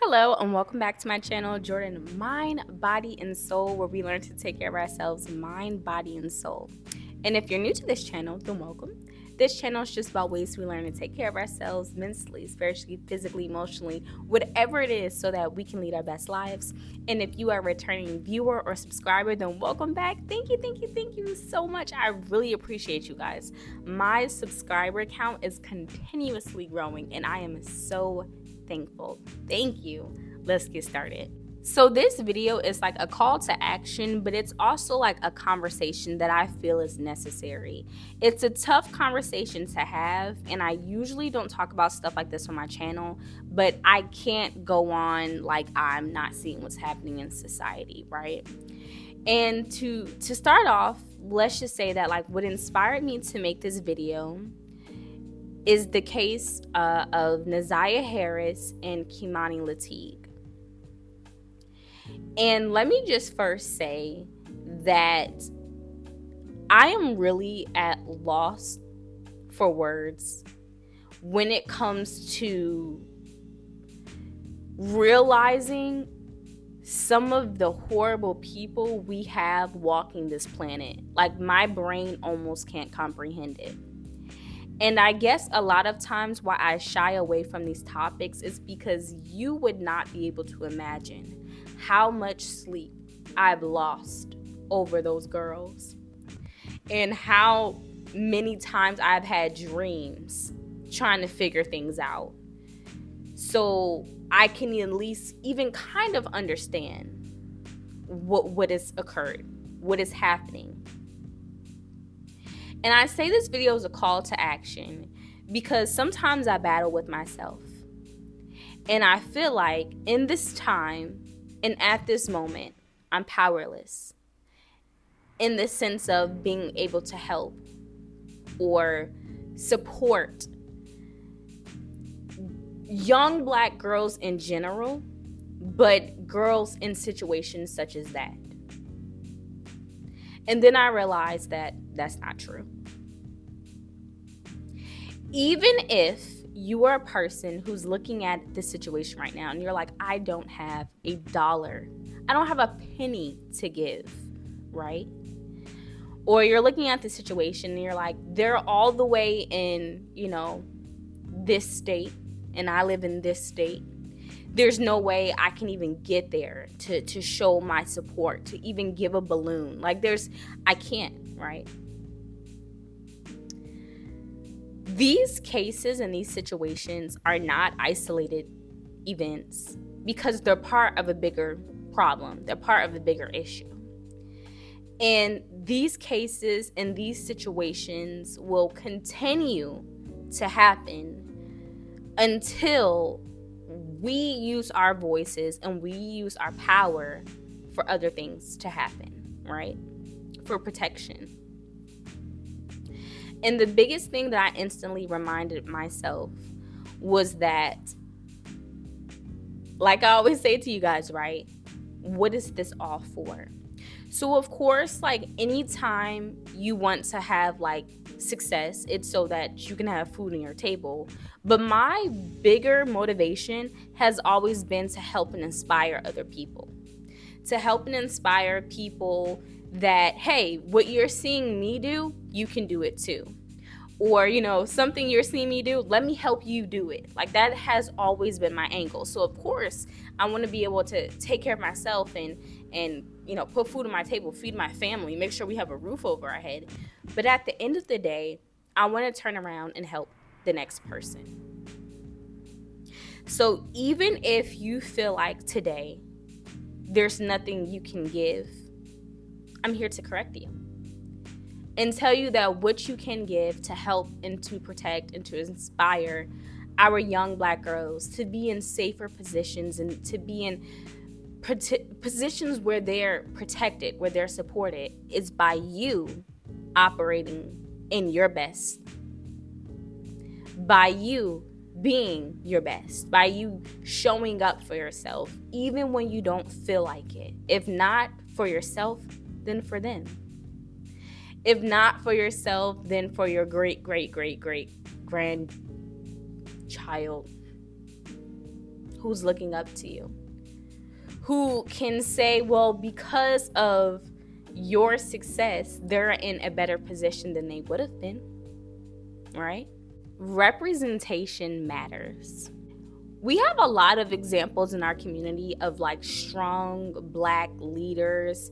Hello and welcome back to my channel, Jordan Mind, Body, and Soul, where we learn to take care of ourselves, mind, body, and soul. And if you're new to this channel, then welcome. This channel is just about ways we learn to take care of ourselves mentally, spiritually, physically, emotionally, whatever it is, so that we can lead our best lives. And if you are a returning viewer or subscriber, then welcome back. Thank you so much. I really appreciate you guys. My subscriber count is continuously growing, and I am so thankful. Thank you. Let's get started. So this video is like a call to action, but it's also like a conversation that I feel is necessary. It's a tough conversation to have, and I usually don't talk about stuff like this on my channel, but I can't go on like I'm not seeing what's happening in society, right? And to start off, let's just say that like what inspired me to make this video is the case of Naziyah Harris and Ke'mani Latigue. And let me just first say that I am really at loss for words when it comes to realizing some of the horrible people we have walking this planet. Like, my brain almost can't comprehend it. And I guess a lot of times why I shy away from these topics is because you would not be able to imagine how much sleep I've lost over those girls and how many times I've had dreams trying to figure things out, so I can at least even kind of understand what has occurred, what is happening. And I say this video is a call to action because sometimes I battle with myself. And I feel like in this time and at this moment, I'm powerless in the sense of being able to help or support young Black girls in general, but girls in situations such as that. And then I realized that that's not true. Even if you are a person who's looking at this situation right now and you're like, I don't have $1, I don't have a penny to give, right? Or you're looking at the situation and you're like, they're all the way in, this state, and I live in this state. There's no way I can even get there to show my support, to even give a balloon. I can't, right? These cases and these situations are not isolated events because they're part of a bigger problem. They're part of a bigger issue. And these cases and these situations will continue to happen until we use our voices and we use our power for other things to happen, right? For protection. And the biggest thing that I instantly reminded myself was that, like I always say to you guys, right? What is this all for? So of course, like anytime you want to have like success, it's so that you can have food on your table. But my bigger motivation has always been to help and inspire other people. To help and inspire people that, hey, what you're seeing me do, you can do it too. Or, something you're seeing me do, let me help you do it. Like, that has always been my angle. So of course, I want to be able to take care of myself and put food on my table, feed my family, make sure we have a roof over our head. But at the end of the day, I want to turn around and help the next person. So even if you feel like today there's nothing you can give, I'm here to correct you and tell you that what you can give to help and to protect and to inspire our young Black girls to be in safer positions and to be in positions where they're protected, where they're supported, is by you operating in your best, by you being your best, by you showing up for yourself, even when you don't feel like it. If not for yourself, then for them. If not for yourself, then for your great, great, great, great grandchild who's looking up to you, who can say, well, because of your success, they're in a better position than they would have been, right? Representation matters. We have a lot of examples in our community of like strong Black leaders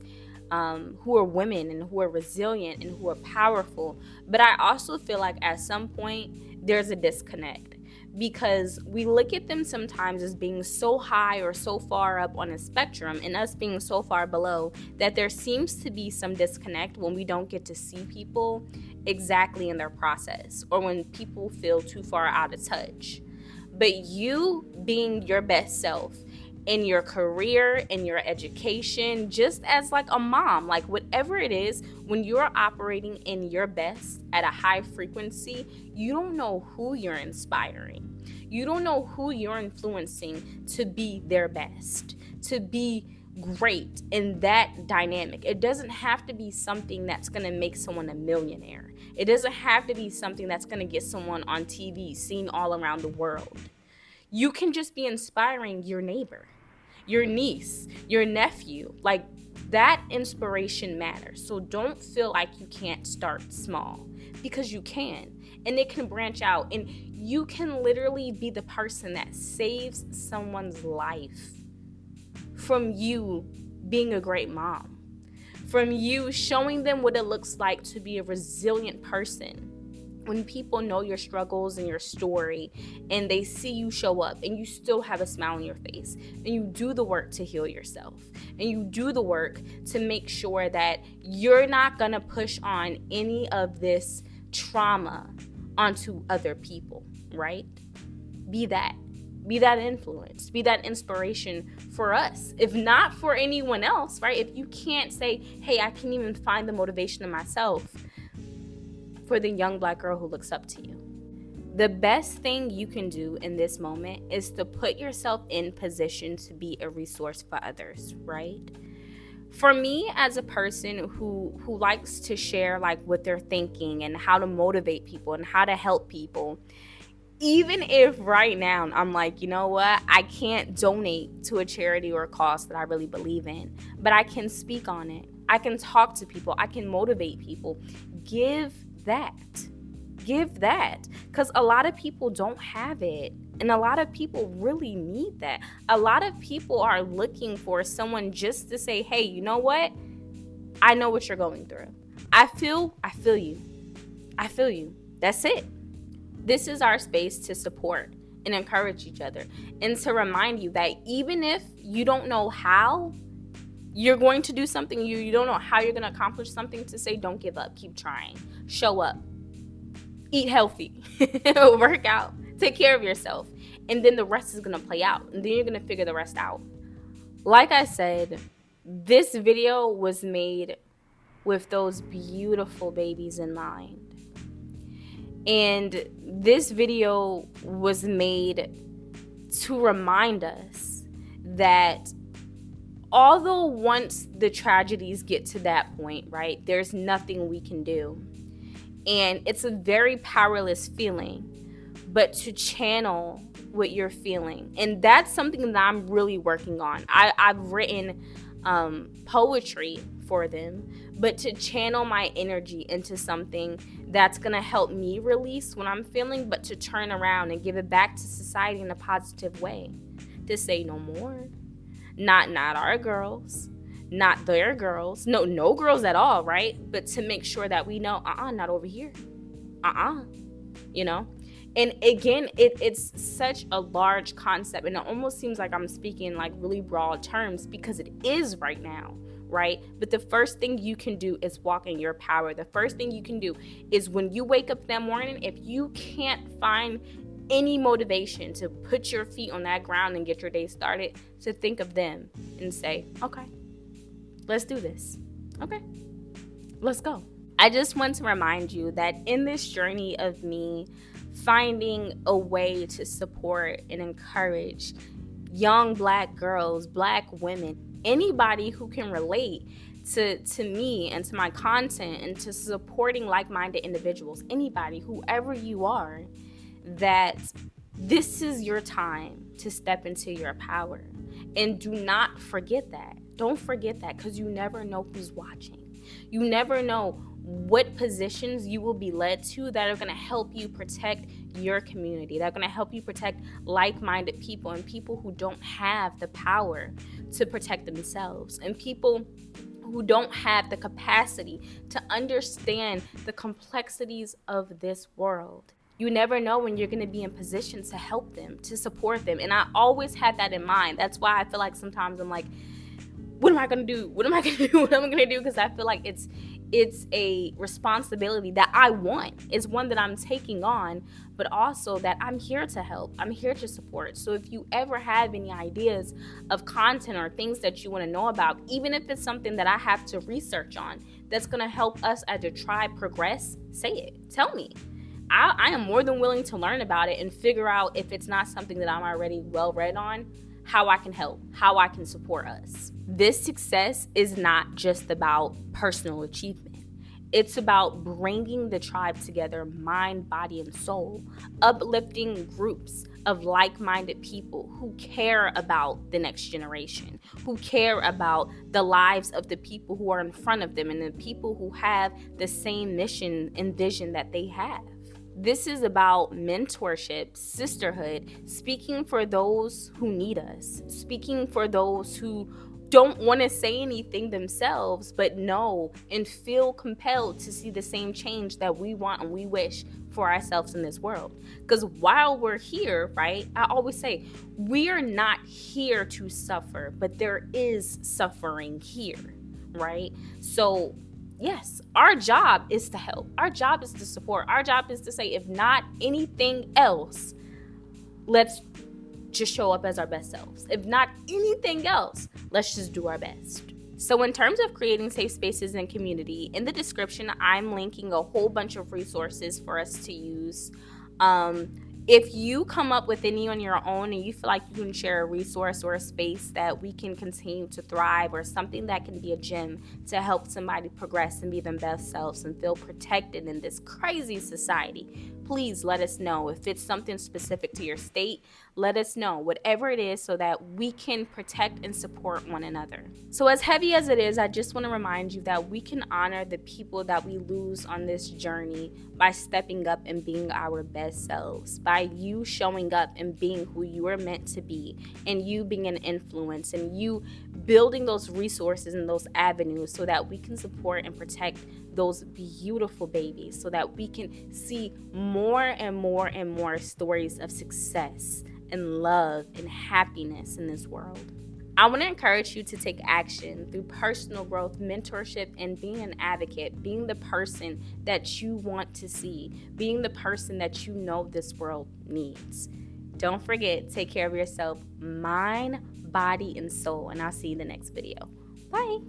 who are women and who are resilient and who are powerful. But I also feel like at some point there's a disconnect, because we look at them sometimes as being so high or so far up on a spectrum and us being so far below that there seems to be some disconnect when we don't get to see people exactly in their process, or when people feel too far out of touch. But you being your best self in your career, in your education, just as like a mom, like whatever it is, when you're operating in your best at a high frequency, you don't know who you're inspiring. You don't know who you're influencing to be their best, to be great in that dynamic. It doesn't have to be something that's going to make someone a millionaire. It doesn't have to be something that's going to get someone on TV, seen all around the world. You can just be inspiring your neighbor, your niece, your nephew. Like, that inspiration matters. So don't feel like you can't start small, because you can. And it can branch out, and you can literally be the person that saves someone's life from you being a great mom, from you showing them what it looks like to be a resilient person. When people know your struggles and your story, and they see you show up and you still have a smile on your face, and you do the work to heal yourself, and you do the work to make sure that you're not gonna push on any of this trauma onto other people, right? Be that influence, be that inspiration for us, if not for anyone else, right? If you can't say, hey, I can even find the motivation in myself, for the young Black girl who looks up to you. The best thing you can do in this moment is to put yourself in position to be a resource for others, right? For me, as a person who likes to share like what they're thinking and how to motivate people and how to help people, even if right now I'm like, you know what, I can't donate to a charity or a cause that I really believe in, but I can speak on it. I can talk to people. I can motivate people. Give that, because a lot of people don't have it, and a lot of people really need that. A lot of people are looking for someone just to say, hey, you know what, I know what you're going through. I feel you. That's it. This is our space to support and encourage each other, and to remind you that even if you don't know how you're going to do something, you don't know how you're going to accomplish something, to say, don't give up, keep trying, show up, eat healthy, work out, take care of yourself, and then the rest is going to play out, and then you're going to figure the rest out. Like I said, this video was made with those beautiful babies in mind. And this video was made to remind us that although once the tragedies get to that point, right, there's nothing we can do. And it's a very powerless feeling, but to channel what you're feeling. And that's something that I'm really working on. I've written poetry for them, but to channel my energy into something that's going to help me release what I'm feeling, but to turn around and give it back to society in a positive way. To say no more. Not our girls, not their girls, no girls at all, right? But to make sure that we know, not over here, you know? And again, it's such a large concept, and it almost seems like I'm speaking like really broad terms, because it is right now, right? But the first thing you can do is walk in your power. The first thing you can do is, when you wake up that morning, if you can't find any motivation to put your feet on that ground and get your day started, to think of them and say, okay, let's do this. Okay, let's go. I just want to remind you that in this journey of me finding a way to support and encourage young Black girls, Black women, anybody who can relate to me and to my content, and to supporting like-minded individuals, anybody, whoever you are, that This is your time to step into your power. And do not forget that. Don't forget that, because you never know who's watching. You never know what positions you will be led to that are going to help you protect your community, that are going to help you protect like-minded people and people who don't have the power to protect themselves, and people who don't have the capacity to understand the complexities of this world. You never know when you're going to be in position to help them, to support them. And I always had that in mind. That's why I feel like sometimes I'm like, what am I going to do? What am I going to do? What am I going to do? Because I feel like it's a responsibility that I want. It's one that I'm taking on, but also that I'm here to help. I'm here to support. So if you ever have any ideas of content or things that you want to know about, even if it's something that I have to research on that's going to help us as a tribe progress, say it. Tell me. I am more than willing to learn about it and figure out, if it's not something that I'm already well read on, how I can help, how I can support us. This success is not just about personal achievement. It's about bringing the tribe together, mind, body, and soul, uplifting groups of like-minded people who care about the next generation, who care about the lives of the people who are in front of them and the people who have the same mission and vision that they have. This is about mentorship, sisterhood, speaking for those who need us, speaking for those who don't want to say anything themselves, but know and feel compelled to see the same change that we want and we wish for ourselves in this world. Because while we're here, right, I always say, we are not here to suffer, but there is suffering here, right? So yes, our job is to help. Our job is to support. Our job is to say, if not anything else, let's just show up as our best selves. If not anything else, let's just do our best. So in terms of creating safe spaces and community, in the description, I'm linking a whole bunch of resources for us to use. If you come up with any on your own and you feel like you can share a resource or a space that we can continue to thrive, or something that can be a gem to help somebody progress and be their best selves and feel protected in this crazy society, please let us know. If it's something specific to your state, let us know, whatever it is, so that we can protect and support one another. So as heavy as it is, I just want to remind you that we can honor the people that we lose on this journey by stepping up and being our best selves, by you showing up and being who you are meant to be, and you being an influence, and you building those resources and those avenues so that we can support and protect those beautiful babies, so that we can see more and more and more stories of success and love and happiness in this world. I want to encourage you to take action through personal growth, mentorship, and being an advocate, being the person that you want to see, being the person that you know this world needs. Don't forget, take care of yourself, mind, body, and soul, and I'll see you in the next video. Bye.